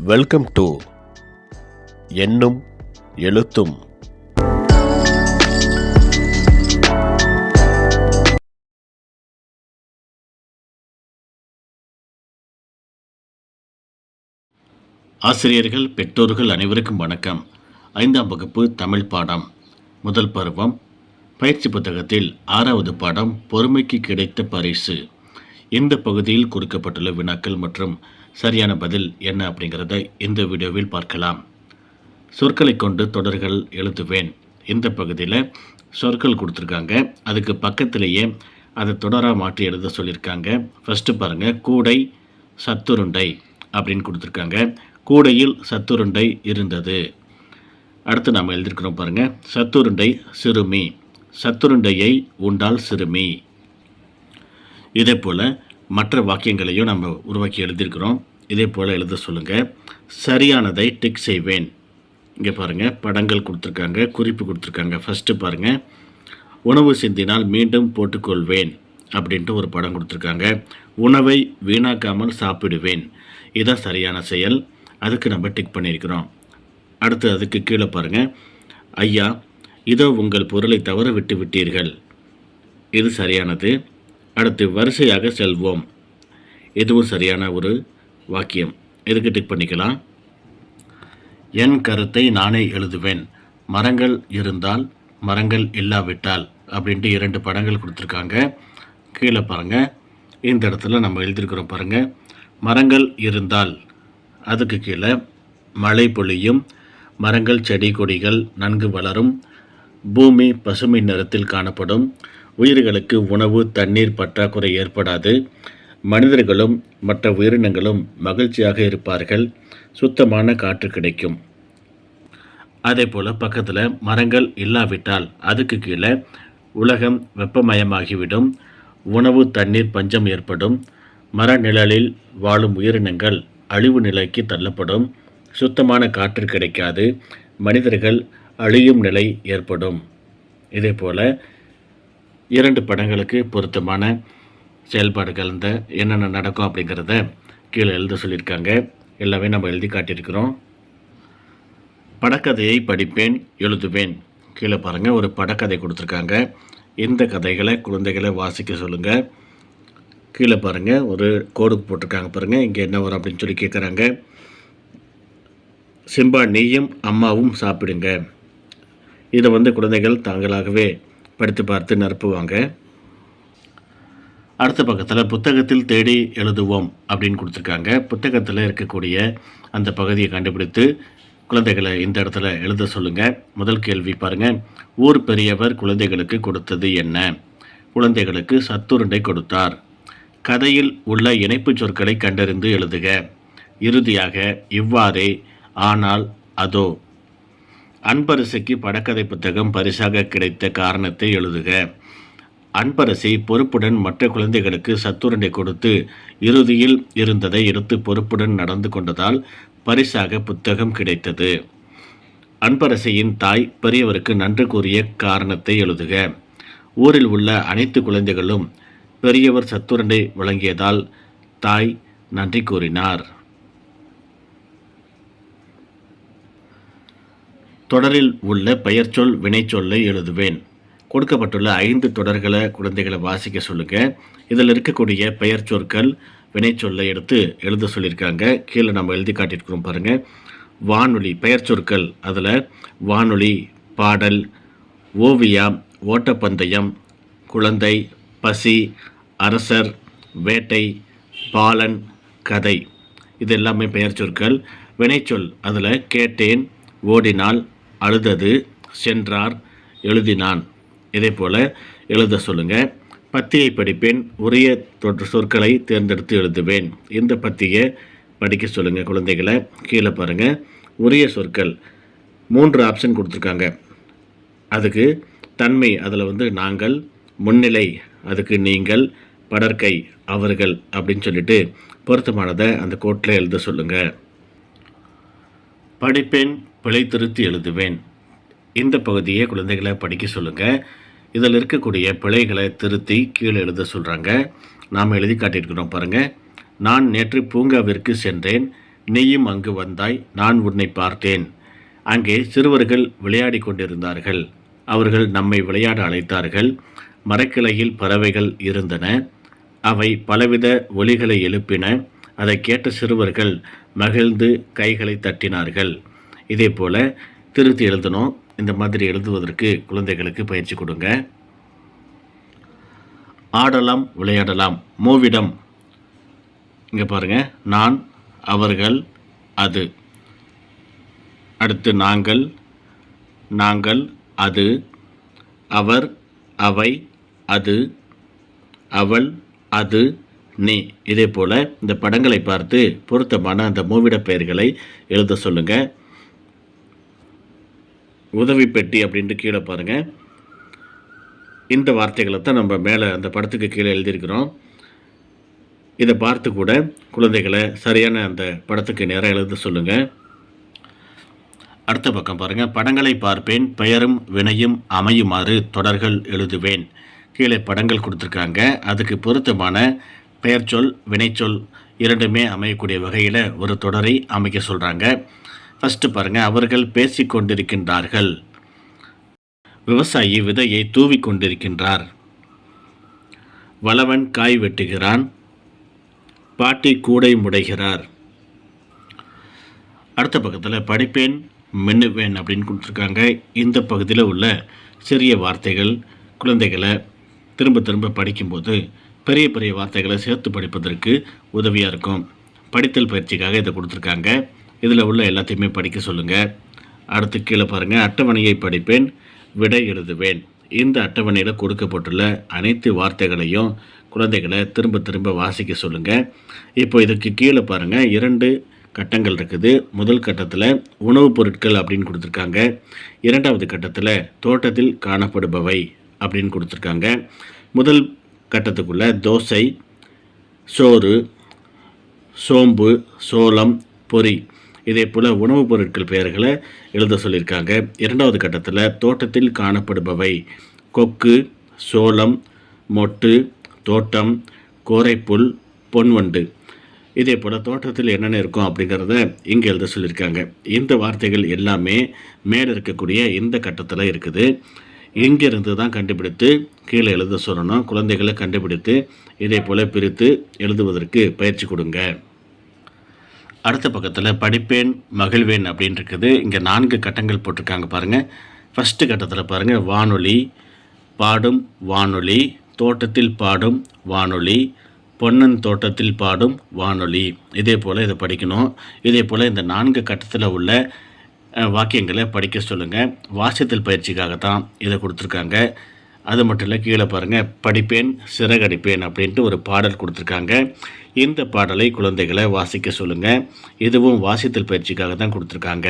Welcome to எண்ணும் எழுத்தும். ஆசிரியர்கள், பெற்றோர்கள் அனைவருக்கும் வணக்கம். 5ஆம் வகுப்பு தமிழ் பாடம் முதல் பருவம் பயிற்சி புத்தகத்தில் 6வது பாடம் பொறுமைக்கு கிடைத்த பரிசு. இந்த பகுதியில் கொடுக்கப்பட்டுள்ள வினாக்கள் மற்றும் சரியான பதில் என்ன அப்படிங்கிறத இந்த வீடியோவில் பார்க்கலாம். சொற்களை கொண்டு தொடர்கள் எழுதுவேன். இந்த பகுதியில் சொற்கள் கொடுத்துருக்காங்க, அதுக்கு பக்கத்திலேயே அதை தொடராக மாற்றி எழுத சொல்லியிருக்காங்க. ஃபஸ்ட்டு பாருங்கள், கூடை சத்துருண்டை அப்படின்னு கொடுத்துருக்காங்க. கூடையில் சத்துருண்டை இருந்தது. அடுத்து நாம் எழுதியிருக்கிறோம் பாருங்கள், சத்துருண்டை சிறுமி, சத்துருண்டையை உண்டால் சிறுமி. இதே போல் மற்ற வாக்கியங்களையும் நம்ம உருவாக்கி எழுதியிருக்கிறோம். இதே போல் எழுத சொல்லுங்கள். சரியானதை டிக் செய்வேன். இங்கே பாருங்கள், படங்கள் கொடுத்துருக்காங்க, குறிப்பு கொடுத்துருக்காங்க. ஃபஸ்ட்டு பாருங்கள், உணவு சிந்தினால் மீண்டும் போட்டுக்கொள்வேன் அப்படின்ட்டு ஒரு படம் கொடுத்துருக்காங்க. உணவை வீணாக்காமல் சாப்பிடுவேன், இதுதான் சரியான செயல். அதுக்கு நம்ம டிக் பண்ணியிருக்கிறோம். அடுத்து அதுக்கு கீழே பாருங்கள், ஐயா இதோ உங்கள் பொருளை தவற விட்டு விட்டீர்கள், இது சரியானது. அடுத்து வரிசையாக செல்வோம், இதுவும் சரியான ஒரு வாக்கியம். இதுக்கு டிக் பண்ணிக்கலாம். என் கருத்தை நானே எழுதுவேன். மரங்கள் இருந்தால் மரங்கள் இல்லாவிட்டால் அப்படின்ட்டு 2 படங்கள் கொடுத்துருக்காங்க. கீழே பாருங்கள், இந்த இடத்துல நம்ம எழுதியிருக்கிறோம் பாருங்கள், மரங்கள் இருந்தால் அதுக்கு கீழே மழை பொழியும், மரங்கள் செடி கொடிகள் நன்கு வளரும், பூமி பசுமை நிறத்தில் காணப்படும், உயிர்களுக்கு உணவு தண்ணீர் பற்றாக்குறை ஏற்படாது, மனிதர்களும் மற்ற உயிரினங்களும் மகிழ்ச்சியாக இருப்பார்கள், சுத்தமான காற்று கிடைக்கும். அதே போல் பக்கத்தில் மரங்கள் இல்லாவிட்டால் அதுக்கு கீழே உலகம் வெப்பமயமாகிவிடும், உணவு தண்ணீர் பஞ்சம் ஏற்படும், மர நிழலில் வாழும் உயிரினங்கள் அழிவு நிலைக்கு தள்ளப்படும், சுத்தமான காற்று கிடைக்காது, மனிதர்கள் அழியும் நிலை ஏற்படும். இதே போல் 2 படங்களுக்கு பொருத்தமான செயல்பாடுகள் இந்த என்னென்ன நடக்கும் அப்படிங்கிறத கீழே எழுத சொல்லியிருக்காங்க. எல்லாமே நம்ம எழுதி காட்டியிருக்கிறோம். படக்கதையை படிப்பேன், எழுதுவேன். கீழே பாருங்கள், ஒரு படக்கதை கொடுத்துருக்காங்க. இந்த கதைகளை குழந்தைகளை வாசிக்க சொல்லுங்கள். கீழே பாருங்கள், ஒரு கோடு போட்டிருக்காங்க பாருங்கள், இங்கே என்ன வரும் அப்படின்னு சொல்லி கேட்குறாங்க. சிம்பா நீயும் அம்மாவும் சாப்பிடுங்க. இதை குழந்தைகள் தாங்களாகவே படித்து பார்த்து நிரப்புவாங்க. அடுத்த பக்கத்தில் புத்தகத்தில் தேடி எழுதுவோம் அப்படின்னு கொடுத்துருக்காங்க. புத்தகத்தில் இருக்கக்கூடிய அந்த பகுதியை கண்டுபிடித்து குழந்தைகளை இந்த இடத்துல எழுத சொல்லுங்கள். முதல் கேள்வி பாருங்கள், ஊர் பெரியவர் குழந்தைகளுக்கு கொடுத்தது என்ன? குழந்தைகளுக்கு சத்துருண்டை கொடுத்தார். கதையில் உள்ள இணைப்பு சொற்களை கண்டறிந்து எழுதுக. இறுதியாக இவ்வாறே, ஆனால், அதோ. அன்பரசிக்கு படக்கதை புத்தகம் பரிசாக கிடைத்த காரணத்தை எழுதுக. அன்பரசி பொறுப்புடன் மற்ற குழந்தைகளுக்கு சத்துருண்டை கொடுத்து இறுதியில் இருந்ததை எடுத்து பொறுப்புடன் நடந்து கொண்டதால் பரிசாக புத்தகம் கிடைத்தது. அன்பரசியின் தாய் பெரியவருக்கு நன்றி கூறிய காரணத்தை எழுதுக. ஊரில் உள்ள அனைத்து குழந்தைகளும் பெரியவர் சத்துருண்டை வழங்கியதால் தாய் நன்றி கூறினார். தொடரில் உள்ள பெயர்ச்சொல் வினைச்சொல்லை எழுதுவேன். கொடுக்கப்பட்டுள்ள 5 தொடர்களை குழந்தைகளை வாசிக்க சொல்லுங்கள். இதில் இருக்கக்கூடிய பெயர் சொற்கள் வினைச்சொல்லை எடுத்து எழுத சொல்லியிருக்காங்க. கீழே நம்ம எழுதி காட்டியிருக்கிறோம் பாருங்கள். வானொலி பெயர் சொற்கள், அதில் வானொலி, பாடல், ஓவியா, ஓட்டப்பந்தயம், குழந்தை, பசி, அரசர், வேட்டை, பாலன், கதை, இது எல்லாமே பெயர் சொற்கள். வினைச்சொல், அதில் கேட்டேன், ஓடினாள், அழுதது, சென்றார், எழுதினான். இதே போல் எழுத சொல்லுங்கள். பத்தியை படிப்பேன், உரிய சொற்களை தேர்ந்தெடுத்து எழுதுவேன். இந்த பத்தியை படிக்க சொல்லுங்கள் குழந்தைகளை. கீழே பாருங்கள், உரிய சொற்கள் 3 ஆப்ஷன் கொடுத்துருக்காங்க. அதுக்கு தன்மை, அதில் நாங்கள், முன்னிலை, அதுக்கு நீங்கள், படற்கை, அவர்கள் அப்படின்னு சொல்லிட்டு பொருத்தமானதை அந்த கோட்டில் எழுத சொல்லுங்கள். படிப்பேன், பிழை திருத்தி எழுதுவேன். இந்த பகுதியை குழந்தைகளை படிக்க சொல்லுங்கள். இதில் இருக்கக்கூடிய பிழைகளை திருத்தி கீழே எழுத சொல்கிறாங்க. நாம் எழுதி காட்டியிருக்கிறோம் பாருங்கள். நான் நேற்று பூங்காவிற்கு சென்றேன். நீயும் அங்கு வந்தாய், நான் உன்னை பார்த்தேன். அங்கே சிறுவர்கள் விளையாடி கொண்டிருந்தார்கள். அவர்கள் நம்மை விளையாட அழைத்தார்கள். மரக்கிளையில் பறவைகள் இருந்தன. அவை பலவித ஒலிகளை எழுப்பின. அதை கேட்ட சிறுவர்கள் மகிழ்ந்து கைகளை தட்டினார்கள். இதே போல் திருத்தி எழுதணும். இந்த மாதிரி எழுதுவதற்கு குழந்தைகளுக்கு பயிற்சி கொடுங்க. ஆடலாம், விளையாடலாம். மூவிடம் இங்கே பாருங்கள். நான், அவர்கள், அது. அடுத்து நாங்கள், நாங்கள், அது, அவர், அவை, அது, அவள், அது, நீ. இதே போல் இந்த படங்களை பார்த்து பொருத்தமான அந்த மூவிட பெயர்களை எழுத சொல்லுங்கள். உதவி பெட்டி அப்படின்ட்டு கீழே பாருங்கள். இந்த வார்த்தைகளை தான் நம்ம மேலே அந்த படத்துக்கு கீழே எழுதியிருக்கிறோம். இதை பார்த்து கூட குழந்தைகளை சரியான அந்த படத்துக்கு நேராக எழுத சொல்லுங்கள். அடுத்த பக்கம் பாருங்கள். படங்களை பார்ப்பேன், பெயரும் வினையும் அமையுமாறு தொடர்கள் எழுதுவேன். கீழே படங்கள் கொடுத்துருக்காங்க. அதுக்கு பொருத்தமான பெயர்ச்சொல், வினைச்சொல் இரண்டுமே அமையக்கூடிய வகையில் ஒரு தொடரை அமைக்க சொல்கிறாங்க. ஃபஸ்ட்டு பாருங்கள். அவர்கள் பேசி கொண்டிருக்கின்றார்கள். விவசாயி விதையை தூவி கொண்டிருக்கின்றார். வளவன் காய் வெட்டுகிறான். பாட்டி கூடை முடைகிறார். அடுத்த பக்கத்தில் படிப்பேன், மின்னுவேன் அப்படின்னு கொடுத்துருக்காங்க. இந்த பகுதியில் உள்ள சிறிய வார்த்தைகள் குழந்தைகளை திரும்ப திரும்ப படிக்கும்போது பெரிய பெரிய வார்த்தைகளை சேர்த்து படிப்பதற்கு உதவியாக இருக்கும். படித்தல் பயிற்சிக்காக இதை கொடுத்துருக்காங்க. இதில் உள்ள எல்லாத்தையுமே படிக்க சொல்லுங்கள். அடுத்து கீழே பாருங்கள். அட்டவணையை படிப்பேன், விடை எழுதுவேன். இந்த அட்டவணையில் கொடுக்கப்பட்டுள்ள அனைத்து வார்த்தைகளையும் குழந்தைகளை திரும்ப திரும்ப வாசிக்க சொல்லுங்கள். இப்போ இதுக்கு கீழே பாருங்கள். 2 கட்டங்கள் இருக்குது. முதல் கட்டத்தில் உணவுப் பொருட்கள் அப்படின்னு கொடுத்துருக்காங்க. இரண்டாவது கட்டத்தில் தோட்டத்தில் காணப்படுபவை அப்படின்னு கொடுத்துருக்காங்க. முதல் கட்டத்துக்குள்ளே தோசை, சோறு, சோம்பு, சோளம், பொரி இதே போல் உணவுப் பொருட்கள் பெயர்களை எழுத சொல்லியிருக்காங்க. இரண்டாவது கட்டத்தில் தோட்டத்தில் காணப்படுபவை கொக்கு, சோளம், மொட்டு, தோட்டம், கோரைப்புல், பொன்வண்டு. இதே போல் தோட்டத்தில் என்னென்ன இருக்கும் அப்படிங்கிறத இங்கே எழுத சொல்லியிருக்காங்க. இந்த வார்த்தைகள் எல்லாமே மேலே இருக்கக்கூடிய இந்த கட்டத்தில் இருக்குது. இங்கிருந்து தான் கண்டுபிடித்து கீழே எழுத சொல்லணும். குழந்தைகளை கண்டுபிடித்து இதே போல் பிரித்து எழுதுவதற்கு பயிற்சி கொடுங்க. அடுத்த பக்கத்தில் படிப்பேன், மகிழ்வேன் அப்படின்னு இருக்குது. இங்கே 4 கட்டங்கள் போட்டிருக்காங்க பாருங்கள். ஃபஸ்ட்டு கட்டத்தில் பாருங்கள். வானொலி, பாடும் வானொலி, தோட்டத்தில் பாடும் வானொலி, பொன்னன் தோட்டத்தில் பாடும் வானொலி. இதே போல் இதை படிக்கணும். இதே போல் இந்த 4 கட்டத்தில் உள்ள வாக்கியங்களை படிக்க சொல்லுங்கள். வாசித்தல் பயிற்சிக்காக தான் இதை கொடுத்துருக்காங்க. அது மட்டும் இல்லை, கீழே பாருங்கள். படிப்பேன், சிறகடிப்பேன் அப்படின்ட்டு ஒரு பாடல் கொடுத்துருக்காங்க. இந்த பாடலை குழந்தைகளை வாசிக்க சொல்லுங்கள். இதுவும் வாசித்தல் பயிற்சிக்காக தான் கொடுத்துருக்காங்க.